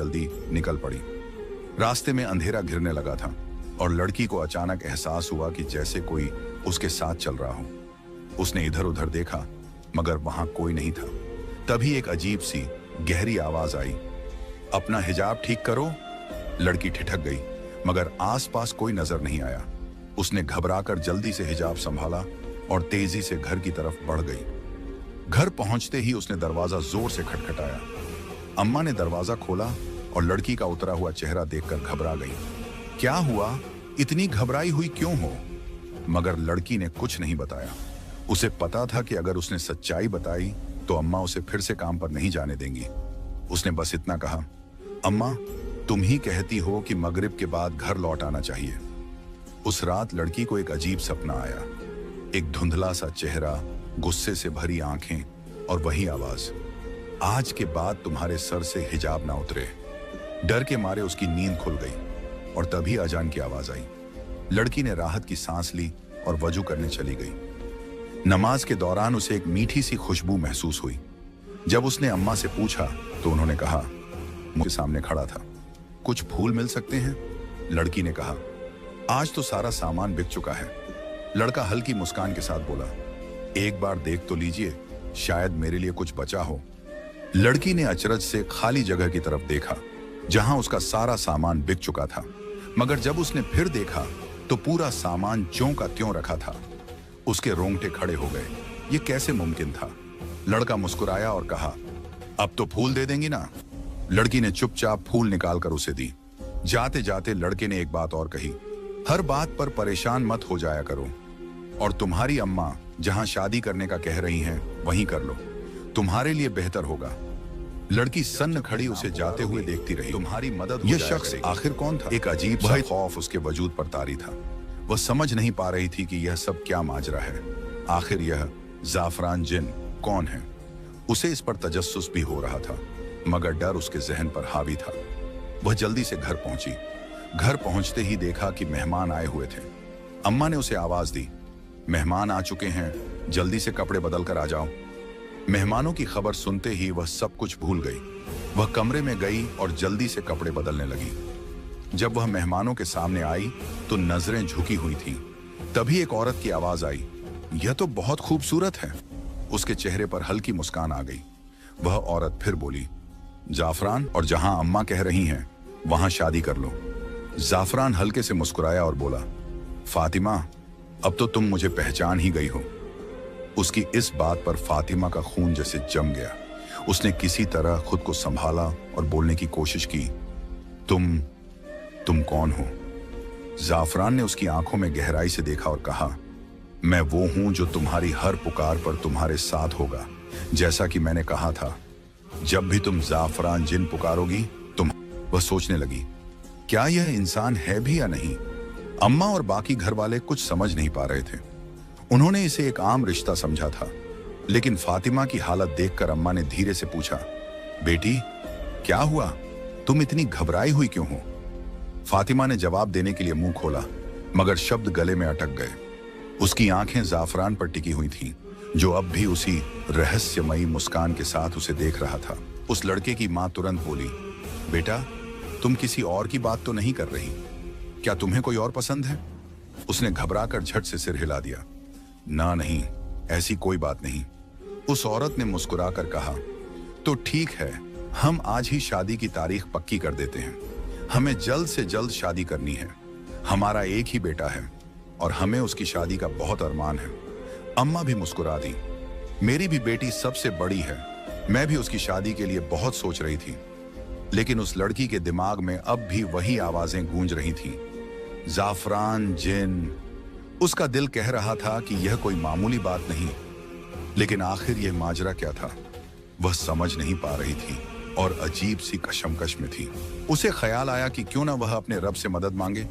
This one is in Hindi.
जल्दी निकल पड़ी। रास्ते में अंधेरा घिरने लगा था और लड़की को अचानक एहसास हुआ कि जैसे कोई उसके साथ चल रहा हो। उसने इधर उधर देखा मगर वहां कोई नहीं था। तभी एक अजीब सी गहरी आवाज आई, अपना हिजाब ठीक करो। लड़की ठिठक गई मगर आसपास कोई नजर नहीं आया। उसने घबराकर जल्दी से हिजाब संभाला और तेजी से घर की तरफ बढ़ गई। घर पहुंचते ही उसने दरवाजा जोर से खटखटाया। अम्मा ने दरवाजा खोला और लड़की का उतरा हुआ चेहरा देखकर घबरा गई। क्या हुआ? इतनी घबराई हुई क्यों हो? मगर लड़की ने कुछ नहीं बताया। उसे पता था कि अगर उसने सच्चाई बताई तो अम्मा उसे फिर से काम पर नहीं जाने देंगी। उसने बस इतना कहा, अम्मा तुम ही कहती हो कि मगरिब के बाद घर लौट आना चाहिए। उस रात लड़की को एक अजीब सपना आया। एक धुंधला सा चेहरा, गुस्से से भरी आंखें और वही आवाज, आज के बाद तुम्हारे सर से हिजाब ना उतरे। डर के मारे उसकी नींद खुल गई और तभी अजान की आवाज आई। लड़की ने राहत की सांस ली और वजू करने चली गई। नमाज के दौरान उसे एक मीठी सी खुशबू महसूस हुई। जब उसने अम्मा से पूछा तो उन्होंने कहा, मुझे सामने खड़ा था, कुछ फूल मिल सकते हैं? लड़की ने कहा, आज तो सारा सामान बिक चुका है। लड़का हल्की मुस्कान के साथ बोला, एक बार देख तो लीजिए, शायद मेरे लिए कुछ बचा हो। लड़की ने अचरज से खाली जगह की तरफ देखा जहां उसका सारा सामान बिक चुका था, मगर जब उसने फिर देखा तो पूरा सामान ज्यों का त्यों रखा था। उसके रोंगटे खड़े हो गए। ये कैसे मुमकिन था? लड़का मुस्कुराया और कहा, अब तो फूल दे देंगी ना? लड़की ने चुपचाप फूल निकालकर उसे दी। जाते जाते लड़के ने एक बात और कही, हर बात पर परेशान मत हो जाया करो, और तुम्हारी अम्मा जहां शादी करने का कह रही हैं वहीं कर लो, तुम्हारे लिए बेहतर होगा। लड़की सन्न खड़ी उसे जाते हुए देखती रही। तुम्हारी मदद यह शख्स आखिर कौन था? एक अजीब सा खौफ उसके वजूद पर तारी था। वह समझ नहीं पा रही थी कि यह सब क्या माजरा है। आखिर यह जाफरान जिन कौन है? उसे इस पर तजस्सुस भी हो रहा था, मगर डर उसके जहन पर हावी था। वह जल्दी से घर पहुंची। घर पहुंचते ही देखा कि मेहमान आए हुए थे। अम्मा ने उसे आवाज दी, मेहमान आ चुके हैं, जल्दी से कपड़े बदल कर आ जाओ। मेहमानों की खबर सुनते ही वह सब कुछ भूल गई। वह कमरे में गई और जल्दी से कपड़े बदलने लगी। जब वह मेहमानों के सामने आई तो नजरें झुकी हुई थीं। तभी एक औरत की आवाज आई, यह तो बहुत खूबसूरत है। उसके चेहरे पर हल्की मुस्कान आ गई। वह औरत फिर बोली, जाफरान, और जहां अम्मा कह रही हैं वहां शादी कर लो। जाफरान हल्के से मुस्कुराया और बोला, फातिमा, अब तो तुम मुझे पहचान ही गई हो। उसकी इस बात पर फातिमा का खून जैसे जम गया। उसने किसी तरह खुद को संभाला और बोलने की कोशिश की, तुम कौन हो? जाफरान ने उसकी आंखों में गहराई से देखा और कहा, मैं वो हूं जो तुम्हारी हर पुकार पर तुम्हारे साथ होगा, जैसा कि मैंने कहा था। जब भी तुम जाफरान जिन पुकारोगी तुम। वह सोचने लगी, क्या यह इंसान है भी या नहीं? अम्मा और बाकी घर वाले कुछ समझ नहीं पा रहे थे। उन्होंने इसे एक आम रिश्ता समझा था, लेकिन फातिमा की हालत देखकर अम्मा ने धीरे से पूछा, बेटी क्या हुआ? तुम इतनी घबराई हुई क्यों हो? फातिमा ने जवाब देने के लिए मुंह खोला, मगर शब्द गले में अटक गए। उसकी आंखें जाफरान पर टिकी हुई थीं, जो अब भी उसी रहस्यमयी मुस्कान के साथ उसे देख रहा था। उस लड़के की मां तुरंत बोली, बेटा तुम किसी और की बात तो नहीं कर रही? क्या तुम्हें कोई और पसंद है? उसने घबराकर झट से सिर हिला दिया, ना नहीं, ऐसी कोई बात नहीं। उस औरत ने मुस्कुराकर कहा, तो ठीक है, हम आज ही शादी की तारीख पक्की कर देते हैं। हमें जल्द से जल्द शादी करनी है। हमारा एक ही बेटा है और हमें उसकी शादी का बहुत अरमान है। अम्मा भी मुस्कुरा दी, मेरी भी बेटी सबसे बड़ी है। मैं भी उसकी शादी के लिए बहुत सोच रही थी। लेकिन उस लड़की के दिमाग में अब भी वही आवाजें गूंज रही थीं, जाफरान जिन। उसका दिल कह रहा था कि यह कोई मामूली बात नहीं, लेकिन आखिर यह माजरा क्या था? वह समझ नहीं पा रही थी और अजीब सी कशमकश में थी। उसे ख्याल आया कि क्यों ना वह अपने रब से मदद मांगे।